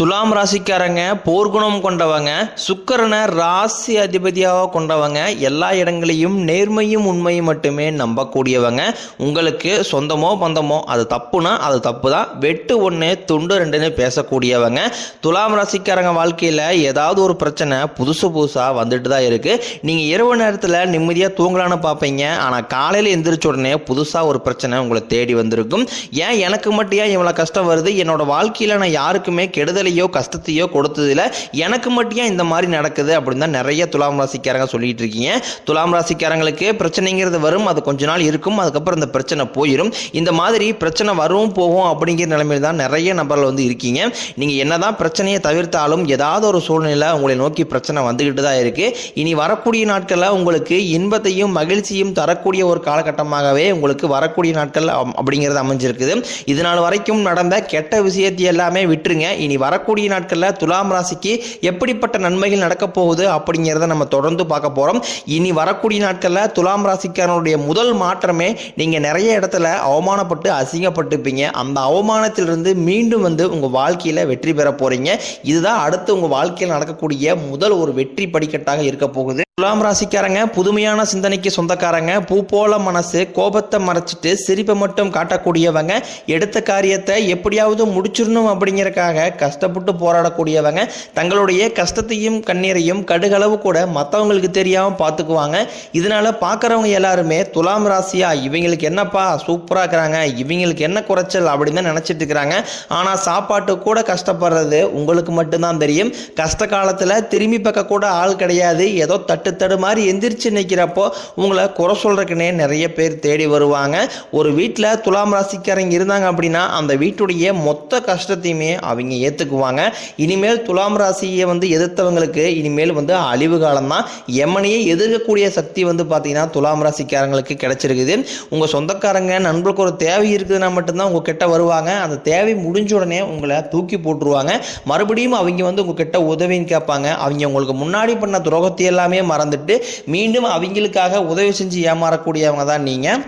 துலாம் ராசிக்காரங்க போர்க்குணம் கொண்டவங்க, சுக்கிரனை ராசி அதிபதியாக கொண்டவங்க, எல்லா இடங்களையும் நேர்மையும் உண்மையும் மட்டுமே நம்பக்கூடியவங்க. உங்களுக்கு சொந்தமோ பந்தமோ அது தப்புனா அது தப்பு தான், வெட்டு ஒன்று துண்டு ரெண்டுன்னு பேசக்கூடியவங்க. துலாம் ராசிக்காரங்க வாழ்க்கையில் ஏதாவது ஒரு பிரச்சனை புதுசாக வந்துட்டு தான் இருக்குது. நீங்கள் இரவு நேரத்தில் நிம்மதியாக தூங்கலான்னு பார்ப்பீங்க, ஆனால் காலையில் எந்திரிச்ச உடனே புதுசாக ஒரு பிரச்சனை உங்களை தேடி வந்திருக்கும். ஏன் எனக்கு மட்டும் ஏன் இவ்வளோ கஷ்டம் வருது, என்னோட வாழ்க்கையில் நான் யாருக்குமே கெடுதலையோ கஷ்டத்தையோ கொடுத்ததில்ல, எனக்கு மட்டும் இந்த மாதிரி நடக்குது அப்படின்னு தான் நிறைய துலாம் ராசிக்காரங்க சொல்லிட்டு இருக்கீங்க. துலாம் ராசிக்காரங்களுக்கு பிரச்சனைங்கிறது வரும், அது கொஞ்ச நாள் இருக்கும், அதுக்கப்புறம் இந்த பிரச்சனை போயிடும். இந்த மாதிரி பிரச்சனை வரும் போகும் அப்படிங்கிற நிலைமையில் தான் நிறைய நபர்கள் வந்து இருக்கீங்க. நீங்கள் என்னதான் பிரச்சனையை தவிர்த்தாலும் ஏதாவது ஒரு சூழ்நிலை உங்களை நோக்கி பிரச்சனை வந்துக்கிட்டு தான் இருக்கு. இனி வரக்கூடிய நாட்களில் உங்களுக்கு இன்பத்தையும் மகிழ்ச்சியும் தரக்கூடிய ஒரு காலகட்டமாகவே உங்களுக்கு வரக்கூடிய நாட்கள் அப்படிங்கிறது அமைஞ்சிருக்குது. இதனால் வரைக்கும் நடந்த கெட்ட விஷயத்தை எல்லாமே விட்டுருங்க. இனி வரக்கூடிய நாட்களில் துலாம் ராசிக்கு எப்படிப்பட்ட நன்மைகள் நடக்க போகுது அப்படிங்கிறத நம்ம தொடர்ந்து பார்க்க போகிறோம். இனி வரக்கூடிய நாட்களில் துலாம் ராசிக்காரனுடைய முதல் மாற்றமே, நீங்கள் நிறைய இடத்துல அவமானப்பட்டு அசிங்கப்பட்டுப்பீங்க. அந்த அவமானத்திலிருந்து மீண்டும் வந்து உங்கள் வாழ்க்கையில் வெற்றி பெற போகிறீங்க. இதுதான் அடுத்து உங்கள் வாழ்க்கையில் நடக்கக்கூடிய முதல் ஒரு வெற்றி படிக்கட்டாக இருக்க போகுது. துலாம் ராசிக்காரங்க புதுமையான சிந்தனைக்கு சொந்தக்காரங்க, பூ போல மனசு, கோபத்தை மறைச்சிட்டு சிரிப்பை மட்டும் காட்டக்கூடியவங்க, எடுத்த காரியத்தை எப்படியாவது முடிச்சிடணும் அப்படிங்கிறக்காக கஷ்டப்பட்டு போராடக்கூடியவங்க, தங்களுடைய கஷ்டத்தையும் கண்ணீரையும் கடுகளவு கூட மற்றவங்களுக்கு தெரியாமல் பார்த்துக்குவாங்க. இதனால பார்க்குறவங்க எல்லாருமே துலாம் ராசியா இவங்களுக்கு என்னப்பா சூப்பராக இருக்கிறாங்க, இவங்களுக்கு என்ன குறைச்சல் அப்படின்னு தான் நினச்சிட்டு இருக்கிறாங்க. ஆனால் சாப்பாட்டு கூட கஷ்டப்படுறது உங்களுக்கு மட்டும்தான் தெரியும். கஷ்ட காலத்தில் திரும்பி பார்க்க கூட ஆள் கிடையாது. ஏதோ தட்டு மாதிரி எந்திரிச்சு நிற்கிறப்போ உங்களை குறை சொல்றதுக்குன்னே நிறைய பேர் தேடி வருவாங்க. ஒரு வீட்டில் துலாம் ராசிக்காரங்க இருந்தாங்க அப்படின்னா அந்த வீட்டுடைய மொத்த கஷ்டத்தையுமே அவங்க ஏற்றுக்குவாங்க. இனிமேல் துலாம் ராசியை வந்து எதிர்த்தவங்களுக்கு இனிமேல் வந்து அழிவு காலம் தான். எமனையே எதிர்க்கக்கூடிய சக்தி வந்து பார்த்தீங்கன்னா துலாம் ராசிக்காரங்களுக்கு கிடைச்சிருக்குது. உங்கள் சொந்தக்காரங்க நண்பர்களுக்கு ஒரு தேவை இருக்குதுன்னா மட்டும்தான் உங்கள் கிட்ட வருவாங்க. அந்த தேவை முடிஞ்ச உடனே உங்களை தூக்கி போட்டுருவாங்க. மறுபடியும் அவங்க வந்து உங்கள் கிட்ட உதவின்னு கேட்பாங்க. அவங்க உங்களுக்கு முன்னாடி பண்ண துரோகத்தை எல்லாமே மறந்துட்டு மீண்டும் அவங்களுக்காக உதவி செஞ்சு ஏமாறக்கூடியவங்க தான் நீங்கள்.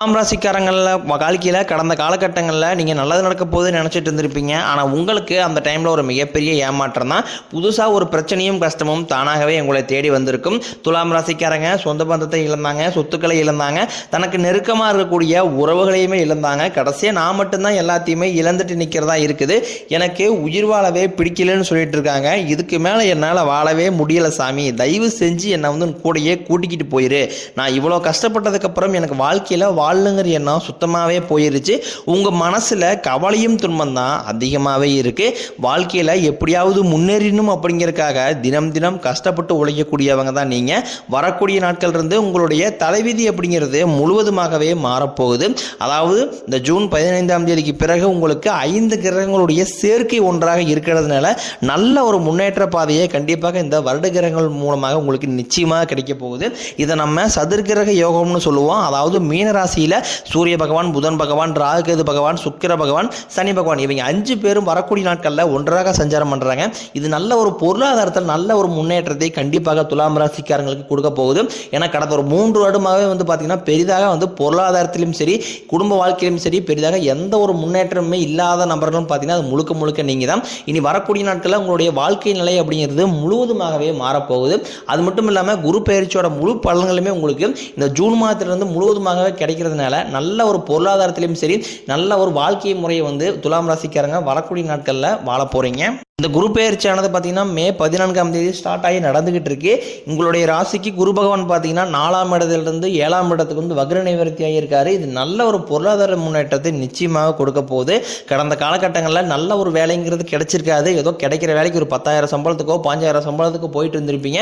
துலாம் ராசிக்காரங்களில் வாழ்க்கையில் கடந்த காலகட்டங்களில் நீங்கள் நல்லது நடக்க போகுதுன்னு நினச்சிட்டு இருந்திருப்பீங்க. ஆனால் உங்களுக்கு அந்த டைமில் ஒரு மிகப்பெரிய ஏமாற்றம் தான். புதுசாக ஒரு பிரச்சனையும் கஷ்டமும் தானாகவே உங்களை தேடி வந்திருக்கும். துலாம் ராசிக்காரங்க சொந்த பந்தத்தை இழந்தாங்க, சொத்துக்களை இழந்தாங்க, தனக்கு நெருக்கமாக இருக்கக்கூடிய உறவுகளையுமே இழந்தாங்க. கடைசியாக நான் மட்டும்தான் எல்லாத்தையுமே இழந்துட்டு நிற்கிறதா இருக்குது, எனக்கு உயிர் வாழவே பிடிக்கலன்னு சொல்லிட்டு இருக்காங்க. இதுக்கு மேலே என்னால் வாழவே முடியலை சாமி, தயவு செஞ்சு என்னை வந்து கூடையே கூட்டிக்கிட்டு போயிரு, நான் இவ்வளோ கஷ்டப்பட்டதுக்கப்புறம் எனக்கு வாழ்க்கையில் வாழுங்கிற எண்ணம் சுத்தமாகவே போயிருச்சு. உங்கள் மனசில் கவலையும் துன்பம் தான் அதிகமாகவே இருக்குது. வாழ்க்கையில் எப்படியாவது முன்னேறணும் அப்படிங்கிறதுக்காக தினம் தினம் கஷ்டப்பட்டு உழைக்கக்கூடியவங்க தான் நீங்கள். வரக்கூடிய நாட்கள் இருந்து உங்களுடைய தலைவிதி அப்படிங்கிறது முழுவதுமாகவே மாறப்போகுது. அதாவது இந்த ஜூன் 15ஆம் தேதிக்கு பிறகு உங்களுக்கு 5 கிரகங்களுடைய சேர்க்கை ஒன்றாக இருக்கிறதுனால நல்ல ஒரு முன்னேற்ற பாதையை கண்டிப்பாக இந்த வருட கிரகங்கள் மூலமாக உங்களுக்கு நிச்சயமாக கிடைக்க போகுது. இதை நம்ம சதுர்கிரக யோகம்னு சொல்லுவோம். அதாவது மீனராசி சூரிய பகவான், புதன் பகவான், ராகு பகவான், சுக்கிர பகவான், சனி பகவான் இவங்க 5 பேரும் வரக்கூடிய நாட்களில் ஒன்றாக சஞ்சாரம் பண்றாங்க. இது நல்ல ஒரு பொருளாதாரத்தில் நல்ல ஒரு முன்னேற்றத்தை கண்டிப்பாக துலாம் ராசிக்காரங்களுக்கு கொடுக்க போகுது. ஏன்னா கடந்த ஒரு 3 வருடமாகவே வந்து பார்த்தீங்கன்னா பெரிதாக வந்து பொருளாதாரத்திலும் சரி குடும்ப வாழ்க்கையிலும் சரி பெரிதாக எந்த ஒரு முன்னேற்றமே இல்லாத நபர்களும் பார்த்தீங்கன்னா அது முழுக்க முழுக்க நீங்கள் தான். இனி வரக்கூடிய நாட்களில் உங்களுடைய வாழ்க்கை நிலை அப்படிங்கிறது முழுவதுமாகவே மாறப்போகுது. அது மட்டும் இல்லாமல் குரு பயிற்சியோட முழு பலன்களுமே உங்களுக்கு இந்த ஜூன் மாதத்திலிருந்து முழுவதுமாகவே கிடைக்கிறதுனால நல்ல ஒரு பொருளாதாரத்திலும் சரி நல்ல ஒரு வாழ்க்கை முறையை வந்து துலாம் ராசிக்காரங்க வரக்கூடிய நாட்களில் வாழ போறீங்க. இந்த குரு பெயர்ச்சியானது பார்த்தீங்கன்னா மே 14ஆம் தேதி ஸ்டார்ட் ஆகி நடந்துகிட்டு இருக்கு. உங்களுடைய ராசிக்கு குரு பகவான் பார்த்தீங்கன்னா 4ஆம் இடத்திலிருந்து 7ஆம் இடத்துக்கு வந்து வக்ர நிவர்த்தி ஆகியிருக்காரு. இது நல்ல ஒரு பொருளாதார முன்னேற்றத்தை நிச்சயமாக கொடுக்க போகுது. கடந்த காலகட்டங்களில் நல்ல ஒரு வேலைங்கிறது கிடைச்சிருக்காது. ஏதோ கிடைக்கிற வேலைக்கு ஒரு 10,000 சம்பளத்துக்கோ 5,000 சம்பளத்துக்கோ போயிட்டு இருந்திருப்பீங்க.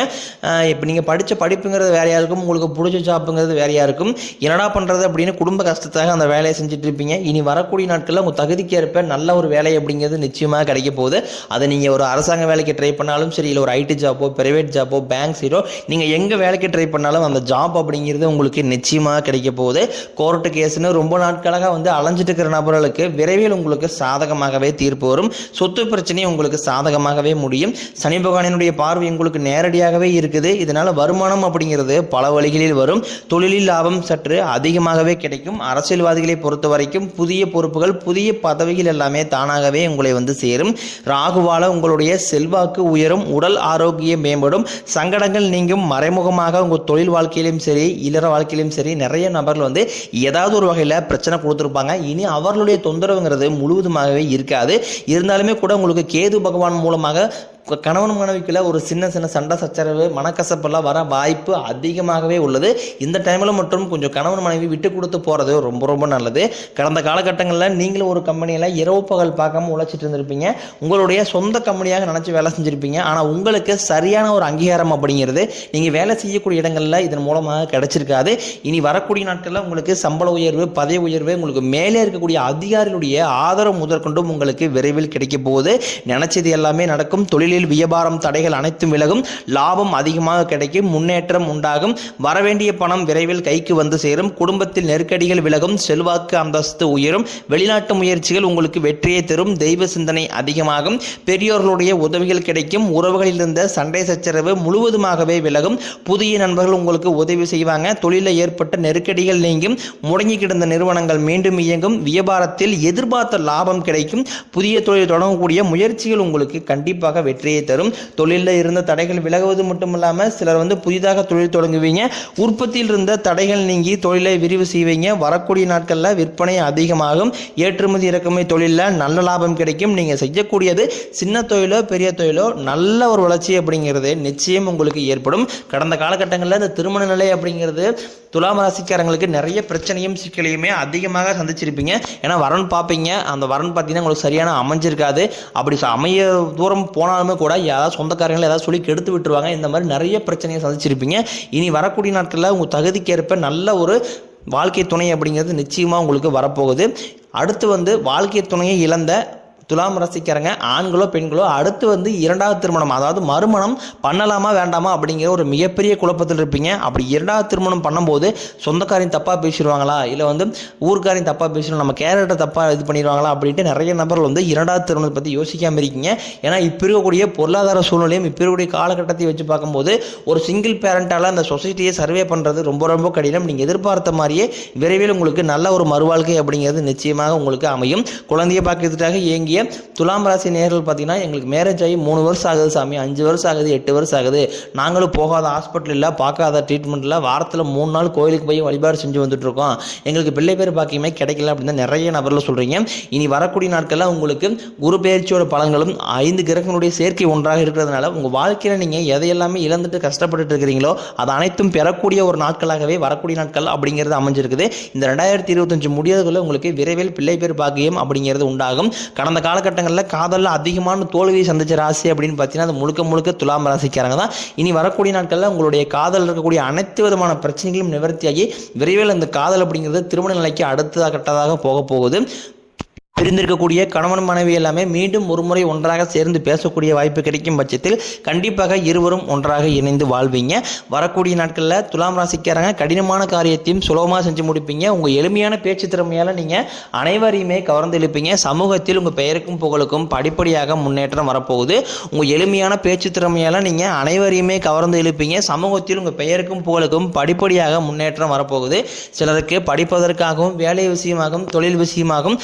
இப்போ நீங்கள் படித்த படிப்புங்கிறது வேறையாக இருக்கும், உங்களுக்கு பிடிச்ச ஜாப்புங்கிறது வேறையாக இருக்கும். என்னடா பண்ணுறது அப்படின்னு குடும்ப கஷ்டத்தாக அந்த வேலையை செஞ்சுட்டு இருப்பீங்க. இனி வரக்கூடிய நாட்களில் உங்கள் தகுதிக்கு ஏற்ப நல்ல ஒரு வேலை அப்படிங்கிறது நிச்சயமாக கிடைக்க போகுது. அது அதை நீங்கள் ஒரு அரசாங்க வேலைக்கு ட்ரை பண்ணாலும் சரி, இல்லை ஒரு ஐடி ஜாப்போ, பிரைவேட் ஜாப்போ, பேங்க் சைடோ, நீங்கள் எங்கே வேலைக்கு ட்ரை பண்ணாலும் அந்த ஜாப் அப்படிங்கிறது உங்களுக்கு நிச்சயமாக கிடைக்க போகுது. கோர்ட்டு கேஸ்னு ரொம்ப நாட்களாக அலைஞ்சிட்டு இருக்கிற நபர்களுக்கு விரைவில் உங்களுக்கு சாதகமாகவே தீர்ப்பு வரும். சொத்து பிரச்சனை உங்களுக்கு சாதகமாகவே முடியும். சனி பகவானினுடைய பார்வை உங்களுக்கு நேரடியாகவே இருக்குது. இதனால வருமானம் அப்படிங்கிறது பல வழிகளில் வரும். தொழிலில் லாபம் சற்று அதிகமாகவே கிடைக்கும். அரசியல்வாதிகளை பொறுத்த வரைக்கும் புதிய பொறுப்புகள், புதிய பதவிகள் எல்லாமே தானாகவே உங்களை சேரும். ராகுவால உங்களுடைய செல்வாக்கு உயரும், உடல் ஆரோக்கியம் மேம்படும், சங்கடங்கள் நீங்கும். மறைமுகமாக உங்கள் தொழில் வாழ்க்கையிலும் சரி, இல்லற வாழ்க்கையிலும் சரி, நிறைய நபர்கள் ஏதாவது ஒரு வகையில் பிரச்சனை கொடுத்துருப்பாங்க. இனி அவர்களுடைய தொந்தரவுங்கிறது முழுவதுமாகவே இருக்காது. இருந்தாலுமே கூட உங்களுக்கு கேது பகவான் மூலமாக கணவன் மனைவிக்குள்ள ஒரு சின்ன சின்ன சண்டை சச்சரவு, மனக்கசப்பெல்லாம் வர வாய்ப்பு அதிகமாகவே உள்ளது. இந்த டைமில் மட்டும் கொஞ்சம் கணவன் மனைவி விட்டு கொடுத்து போகிறது ரொம்ப ரொம்ப நல்லது. கடந்த காலகட்டங்களில் நீங்களும் ஒரு கம்பெனியில் இரவு பகல் பார்க்காம உழைச்சிட்டு இருந்திருப்பீங்க. உங்களுடைய சொந்த கம்பெனியாக நினச்சி வேலை செஞ்சுருப்பீங்க. ஆனால் உங்களுக்கு சரியான ஒரு அங்கீகாரம் அப்படிங்கிறது நீங்கள் வேலை செய்யக்கூடிய இடங்களில் இதன் மூலமாக கிடைச்சிருக்காது. இனி வரக்கூடிய நாட்களில் உங்களுக்கு சம்பள உயர்வு, பதவி உயர்வு, உங்களுக்கு மேலே இருக்கக்கூடிய அதிகாரிகளுடைய ஆதரவு முதற்கொண்டும் உங்களுக்கு விரைவில் கிடைக்க போகுது. நினைச்சது எல்லாமே நடக்கும். தொழிலில் வியாபாரம் தடைகள் அனைத்தும் விலகும். லாபம் அதிகமாக கிடைக்கும். முன்னேற்றம் உண்டாகும். வரவேண்டிய பணம் விரைவில் கைக்கு சேரும். குடும்பத்தில் நெருக்கடிகள் விலகும். செல்வாக்கு அந்தஸ்து உயரும். வெளிநாட்டு முயற்சிகள் உங்களுக்கு வெற்றியை தரும். தெய்வ சிந்தனை அதிகமாகும். பெரியோர்களுடைய உதவிகள் கிடைக்கும். உறவுகளில் இருந்த சண்டை சச்சரவு முழுவதுமாகவே விலகும். புதிய நண்பர்கள் உங்களுக்கு உதவி செய்வாங்க. தொழிலில் ஏற்பட்ட நெருக்கடிகள் நீங்கும். முடங்கி கிடந்த நிறுவனங்கள் மீண்டும் இயங்கும். வியாபாரத்தில் எதிர்பார்த்த லாபம் கிடைக்கும். புதிய தொழில் தொடங்கக்கூடிய முயற்சிகள் உங்களுக்கு கண்டிப்பாக வெற்றியை தரும். தொழிலில் இருந்த தடைகள் விலகுவது மட்டுமில்லாமல் சிலர் புதிதாக தொழில் தொடங்குவீங்க. உற்பத்தியில் இருந்த தடைகள் நீங்கி தொழிலை விரிவு செய்வீங்க. வரக்கூடிய நாட்களில் விற்பனை அதிகமாகும். ஏற்றுமதி இறக்குமதி தொழிலில் நல்ல லாபம் கிடைக்கும். நீங்கள் செய்யக்கூடியது சின்ன தொழிலோ பெரிய தொழிலோ நல்ல ஒரு வளர்ச்சி அப்படிங்கிறது நிச்சயம் உங்களுக்கு ஏற்படும். கடந்த காலகட்டங்களில் இந்த திருமண நிலை அப்படிங்கிறது துலாம் ராசிக்காரங்களுக்கு நிறைய பிரச்சனையும் சிக்கலையுமே அதிகமாக சந்திச்சிருப்பீங்க. ஏன்னா வரன் பார்ப்பீங்க, அந்த வரன் பார்த்தீங்கன்னா உங்களுக்கு சரியான அமைஞ்சிருக்காது. அப்படி அமைய தூரம் போனாலுமே கூட ஏதாவது சொந்தக்காரங்களை ஏதாவது சொல்லி கெடுத்து விட்டுருவாங்க. இந்த மாதிரி நிறைய பிரச்சனையை சந்திச்சிருப்பீங்க. இனி வரக்கூடிய நாட்களில் உங்கள் தகுதிக்கேற்ப நல்ல ஒரு வாழ்க்கை துணை அப்படிங்கிறது நிச்சயமாக உங்களுக்கு வரப்போகுது. அடுத்து வாழ்க்கை துணையை இழந்த துலாம் ராசிக்காரங்க ஆண்களோ பெண்களோ அடுத்து இரண்டாவது திருமணம், அதாவது மறுமணம் பண்ணலாமா வேண்டாமா அப்படிங்கிற ஒரு மிகப்பெரிய குழப்பத்தில் இருப்பீங்க. அப்படி இரண்டாவது திருமணம் பண்ணும்போது சொந்தக்காரையும் தப்பாக பேசிடுவாங்களா, இல்லை ஊருக்காரையும் தப்பாக பேசிடுவோம், நம்ம கேரக்டர் தப்பாக இது பண்ணிடுவாங்களா அப்படின்ட்டு நிறைய நபர்கள் இரண்டாவது திருமணத்தை பற்றி யோசிக்காமல் இருக்கீங்க. ஏன்னா இப்போ இருக்கக்கூடிய பொருளாதார சூழ்நிலையும் இப்போ இருக்கக்கூடிய காலகட்டத்தை வச்சு பார்க்கும்போது ஒரு சிங்கிள் பேரண்டால் அந்த சொசைட்டியை சர்வே பண்ணுறது ரொம்ப ரொம்ப கடினம். நீங்கள் எதிர்பார்த்த மாதிரியே விரைவில் உங்களுக்கு நல்ல ஒரு மறுவாழ்க்கை அப்படிங்கிறது நிச்சயமாக உங்களுக்கு அமையும். குழந்தைய பார்க்கறதுக்காக இயங்கிய துலாம் ராசி நேயர்கள் பார்த்தீங்கன்னா, எங்களுக்கு மேரேஜ் ஆகி 3 வருஷம் ஆகுது சாமி, 5 வருஷம் ஆகுது, 8 வருஷம் ஆகுது, நாங்களும் போகாத ஹாஸ்பிட்டல் இல்லை, பார்க்காத ட்ரீட்மெண்ட் இல்லை, வாரத்தில் 3 நாள் கோயிலுக்கு போய் வழிபாடு செஞ்சு வந்துட்டுருக்கோம், எங்களுக்கு பிள்ளை பேர் பாக்கியமே கிடைக்கல அப்படின்னு நிறைய நபர்கள் சொல்கிறீங்க. இனி வரக்கூடிய நாட்களில் உங்களுக்கு குரு பெயர்ச்சியோட பலன்களும் 5 கிரகங்களுடைய சேர்க்கை ஒன்றாக இருக்கிறதுனால உங்கள் வாழ்க்கையில் நீங்கள் எதையெல்லாமே இழந்துட்டு கஷ்டப்பட்டுட்டு இருக்கிறீங்களோ அது அனைத்தும் பெறக்கூடிய ஒரு நாட்களாகவே வரக்கூடிய நாட்கள் அப்படிங்கிறது அமைஞ்சிருக்குது. இந்த 2025 முடியாததுக்குள்ள உங்களுக்கு விரைவில் பிள்ளை பேர் பாக்கியம் அப்படிங்கிறது உண்டாகும். கடந்த காலகட்டங்களில் காதலில் அதிகமான தோல்வியை சந்திச்ச ராசி அப்படின்னு பார்த்தீங்கன்னா அது முழுக்க முழுக்க துலாம் ராசிக்காரங்க தான். இனி வரக்கூடிய நாட்களில் உங்களுடைய காதல் இருக்கக்கூடிய அனைத்து விதமான பிரச்சனைகளும் நிவர்த்தியாகி விரைவில் அந்த காதல் அப்படிங்கிறது திருமண நிலைக்கு அடுத்த கட்டதாக போக போகுது. பிரிந்திருக்கக்கூடிய கணவன் மனைவி எல்லாமே மீண்டும் ஒரு முறை ஒன்றாக சேர்ந்து பேசக்கூடிய வாய்ப்பு கிடைக்கும் பட்சத்தில் கண்டிப்பாக இருவரும் ஒன்றாக இணைந்து வாழ்வீங்க. வரக்கூடிய நாட்களில் துலாம் ராசிக்காரங்க கடினமான காரியத்தையும் சுலபமாக செஞ்சு முடிப்பீங்க. உங்கள் எளிமையான பேச்சு திறமையால் நீங்கள் அனைவரையுமே கவர்ந்து இழுப்பீங்க. சமூகத்தில் உங்கள் பெயருக்கும் புகழுக்கும் படிப்படியாக முன்னேற்றம் வரப்போகுது. உங்கள் எளிமையான பேச்சு திறமையால் நீங்கள் அனைவரையுமே கவர்ந்து இழுப்பீங்க. சமூகத்தில் உங்கள் பெயருக்கும் புகழுக்கும் படிப்படியாக முன்னேற்றம் வரப்போகுது. சிலருக்கு படிப்பதற்காகவும் வேலை விஷயமாகவும் தொழில் விஷயமாகவும்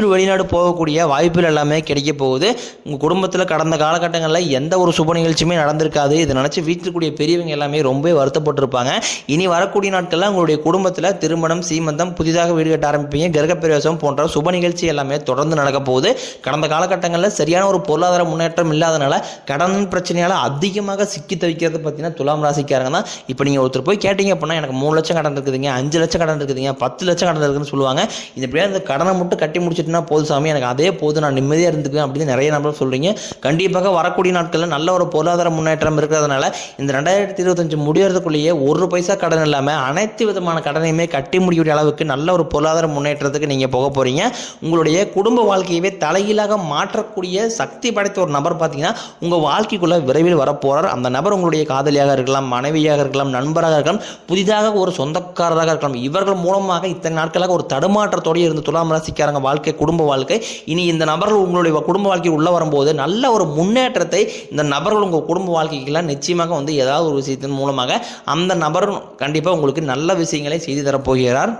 வெளிநாடு போகக்கூடிய வாய்ப்புகள் எல்லாமே கிடைக்க போகுது. உங்கள் குடும்பத்தில் கடந்த காலகட்டங்களில் எந்த ஒரு சுப நிகழ்ச்சியுமே நடந்திருக்காது. இதை நினச்சி வீட்டில் கூடிய பெரியவங்க எல்லாமே ரொம்ப வருத்தப்பட்டிருப்பாங்க. இனி வரக்கூடிய நாட்களில் உங்களுடைய குடும்பத்தில் திருமணம், சீமந்தம், புதிதாக வீடு கட்ட ஆரம்பிப்பீங்க. கிரகப்பிரவேசம் போன்ற சுப நிகழ்ச்சி எல்லாமே தொடர்ந்து நடக்க போகுது. கடந்த காலகட்டங்களில் சரியான ஒரு பொருளாதார முன்னேற்றம் இல்லாதனால கடன் பிரச்சனையால் அதிகமாக சிக்கி தவிக்கிறது பார்த்தீங்கன்னா துலாம் ராசிக்காரங்க தான். இப்போ நீங்கள் ஒருத்தர் போய் கேட்டீங்க அப்படின்னா எனக்கு 3 லட்சம் கடன் இருக்குதுங்க, 5 லட்சம் கடன் இருக்குதுங்க, 10 லட்சம் கடன் இருக்குதுன்னு சொல்லுவாங்க. இந்த கடனை மட்டும் கட்டி முடிச்சுட்டு முடிச்சிட்டுனா போதும் சாமி, எனக்கு அதே போதும், நான் நிம்மதியாக இருந்துக்குவேன் அப்படின்னு நிறைய நபர் சொல்கிறீங்க. கண்டிப்பாக வரக்கூடிய நாட்களில் நல்ல ஒரு பொருளாதார முன்னேற்றம் இருக்கிறதுனால இந்த 2025 முடியறதுக்குள்ளேயே ஒரு பைசா கடன் இல்லாமல் அனைத்து விதமான கடனையுமே கட்டி முடிக்கக்கூடிய அளவுக்கு நல்ல ஒரு பொருளாதார முன்னேற்றத்துக்கு நீங்கள் போக போகிறீங்க. உங்களுடைய குடும்ப வாழ்க்கையவே தலைகீழாக மாற்றக்கூடிய சக்தி படைத்த ஒரு நபர் பார்த்தீங்கன்னா உங்கள் வாழ்க்கைக்குள்ளே விரைவில் வரப்போகிறார். அந்த நபர் உங்களுடைய காதலியாக இருக்கலாம், மனைவியாக இருக்கலாம், நண்பராக இருக்கலாம், புதிதாக ஒரு சொந்தக்காரராக இருக்கலாம். இவர்கள் மூலமாக இத்தனை நாட்களாக ஒரு தடுமாற்றத்தோடு இருந்து துலாம் ராசிக்காரங்க வாழ்க்கை, குடும்ப வாழ்க்கை, இனி இந்த நபர்கள் உங்களுடைய குடும்ப வாழ்க்கை உள்ள வரும்போது நல்ல ஒரு முன்னேற்றத்தை இந்த நபர்கள் உங்கள் குடும்ப வாழ்க்கைக்கெல்லாம் நிச்சயமாக ஏதாவது ஒரு விஷயத்தின் மூலமாக அந்த நபர் கண்டிப்பாக உங்களுக்கு நல்ல விஷயங்களை செய்து தரப்போகிறார்.